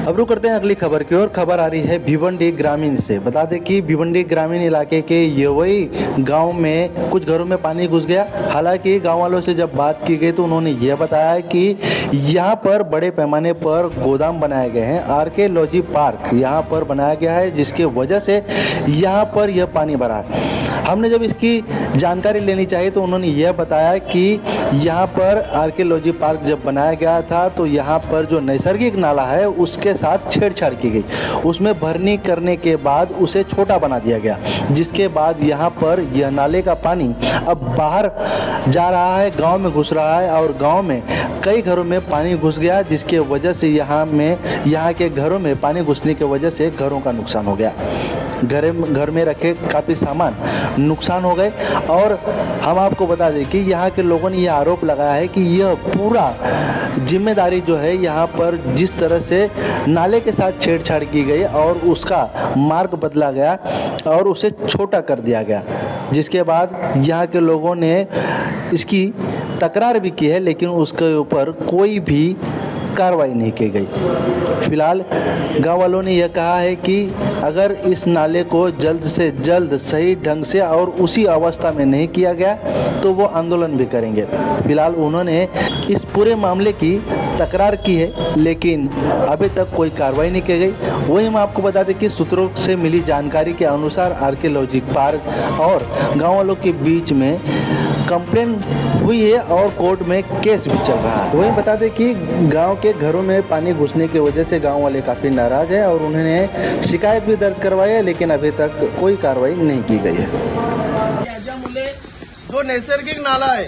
अब रुक करते हैं अगली खबर की ओर। खबर आ रही है भिवंडी ग्रामीण से। बता दें कि भिवंडी ग्रामीण इलाके के यवई गांव में कुछ घरों में पानी घुस गया। हालांकि गांव वालों से जब बात की गई तो उन्होंने यह बताया कि यहां पर बड़े पैमाने पर गोदाम बनाए गए हैं, आर्कियोलॉजी पार्क यहां पर बनाया गया है, जिसके वजह से यहां पर यह पानी भरा है। हमने जब इसकी जानकारी लेनी चाहिए तो उन्होंने यह बताया कि यहाँ पर आर्कियोलॉजी पार्क जब बनाया गया था तो यहाँ पर जो नैसर्गिक नाला है उसके साथ छेड़छाड़ की गई, उसमें भरनी करने के बाद उसे छोटा बना दिया गया, जिसके बाद यहाँ पर यह नाले का पानी अब बाहर जा रहा है, गांव में घुस रहा है और गांव में कई घरों में पानी घुस गया, जिसके वजह से यहाँ के घरों में पानी घुसने की वजह से घरों का नुकसान हो गया। घर में रखे काफ़ी सामान नुकसान हो गए। और हम आपको बता दें कि यहाँ के लोगों ने यह आरोप लगाया है कि यह पूरा जिम्मेदारी जो है यहाँ पर जिस तरह से नाले के साथ छेड़छाड़ की गई और उसका मार्ग बदला गया और उसे छोटा कर दिया गया, जिसके बाद यहाँ के लोगों ने इसकी तकरार भी की है, लेकिन उसके ऊपर कोई भी कार्रवाई नहीं की गई। फिलहाल गांव वालों ने यह कहा है कि अगर इस नाले को जल्द से जल्द सही ढंग से और उसी अवस्था में नहीं किया गया तो वो आंदोलन भी करेंगे। फिलहाल उन्होंने इस पूरे मामले की तकरार की है, लेकिन अभी तक कोई कार्रवाई नहीं की गई। वही हम आपको बता दें कि सूत्रों से मिली जानकारी के अनुसार आर्कियोलॉजी पार्क और गाँव वालों के बीच में कंप्लेन हुई है और कोर्ट में केस भी चल रहा है। वही बता दें कि गांव के घरों में पानी घुसने की वजह से गांव वाले काफ़ी नाराज हैं और उन्होंने शिकायत भी दर्ज करवाई है, लेकिन अभी तक कोई कार्रवाई नहीं की गई है। त्याच्यामुळे जो नैसर्गिक नाला आहे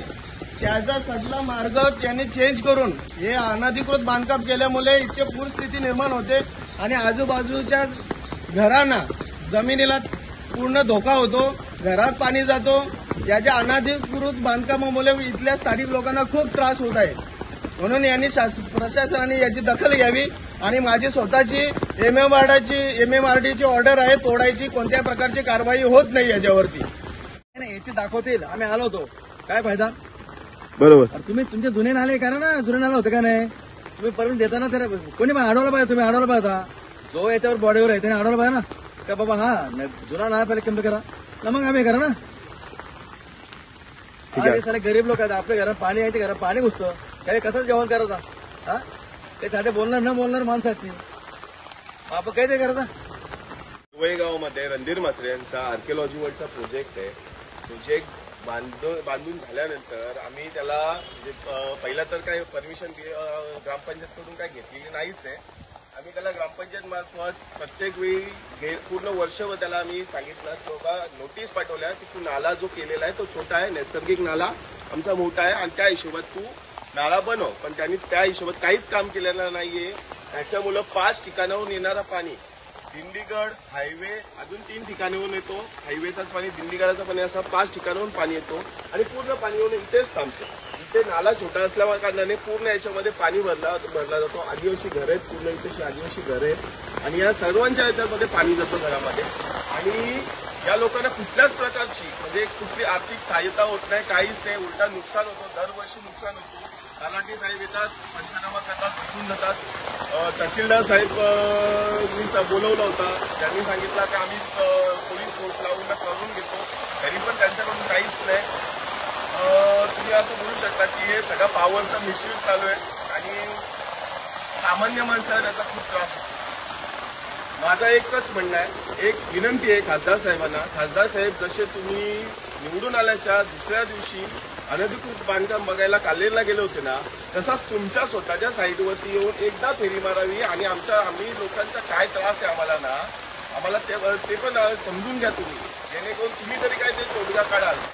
त्याचा सगळा मार्ग त्यांनी चेंज करून हे अनधिकृत बांधकाम केल्यामुळे इतके पूर स्थिती निर्माण होते आणि आजूबाजूच्या घरांना जमिनीला पूर्ण धोका होतो, घरात पाणी जातो। याच्या अनधिकृत बांधकामामुळे इथल्या स्थानिक लोकांना खूप त्रास होत आहे, म्हणून यांनी प्रशासनाने याची दखल घ्यावी आणि माझी स्वतःची MMRDची ऑर्डर आहे, तोडायची कोणत्या प्रकारची कारवाई होत नाही याच्यावरती। याची दाखवतील, आम्ही आलो होतो, काय फायदा? बरोबर, तुम्ही तुमचे जुने नाले करा ना, जुने नाले होते का नाही? तुम्ही परमिशन देताना तर कोणी अडवलं पाहिजे, तुम्ही अडवलं पाहिजे। जो याच्यावर बॉडीवर आहे त्याने अडवलं पाहिजे ना, का बाबा हा जुना नाला पहिले कम्प्लीट करा ना, मग आम्ही करा ना। अरे सारे गरीब लोक आहेत, आपल्या घरात पाणी आहे, घरात पाणी घुसतं, काही कसं जेवण करायचं? हा, ते साधे बोलणार न बोलणार माणसं आहेत ती, आपण काहीतरी करायचं। गाव मध्ये रणधीर म्हात्रे यांचा आर्कियोलॉजी वर्ल्डचा प्रोजेक्ट आहे। प्रोजेक्ट बांधून झाल्यानंतर आम्ही त्याला पहिला तर काय परमिशन ग्रामपंचायतकडून काय घेतलेली नाहीच आहे। आम्ही त्याला ग्रामपंचायत मार्फत प्रत्येक वेळी पूर्ण वर्षभर त्याला आम्ही सांगितलं की बाबा नोटीस पाठवल्या की तू नाला जो केलेला आहे तो छोटा आहे, नैसर्गिक नाला आमचा मोठा आहे आणि त्या हिशोबात तू नाला बनव, पण त्यांनी त्या हिशोबात काहीच काम केलेलं नाहीये। त्याच्यामुळे 5 ठिकाणाहून येणारा पाणी दिंडीगड हायवे अजून 3 ठिकाणाहून येतो, हायवेचाच पाणी दिंडीगडाचं पाणी असं 5 ठिकाणाहून पाणी येतो आणि पूर्ण पाणी येऊन इथेच थांबतो। इथे नाला छोटा असल्या कारणाने पूर्ण याच्यामध्ये पाणी भरला जातो। आदिवासी घर आहेत, पूर्ण इथे आदिवासी घर आहेत आणि या सर्वांच्या याच्यामध्ये पाणी जातं घरामध्ये आणि या लोकांना कुठल्याच प्रकारची म्हणजे कुठली आर्थिक सहाय्यता होत नाही, काहीच नाही, उलटा नुकसान होतं, दरवर्षी नुकसान होतं। तलाठी साहेब येतात, पंचनामा करतात, भेटून जातात। तहसीलदार साहेब बोलवला होता, त्यांनी सांगितलं की आम्ही पोलीस फोर्स लावून करून घेतो, तरी पण त्यांच्याकडून काहीच नाही। तुम्ही असं बोलू शकता की हे सगळं पॉवरचा मिसयूज चालू आहे आणि सामान्य माणसाला त्याचा खूप त्रास होतो। माझा एकच म्हणणं आहे, एक विनंती आहे खासदार साहेबांना, खासदार साहेब जसे तुम्ही निवडून आल्याच्या दुसऱ्या दिवशी अनधिकृत बांधकाम बघायला कालेरला गेले होते ना, तसाच तुमच्या स्वतःच्या साईडवरती येऊन एकदा फेरी मारावी आणि आम्ही लोकांचा काय त्रास आहे आम्हाला ते पण समजून घ्या तुम्ही, जेणेकरून तुम्ही तरी काय ते तोडगा काढाल।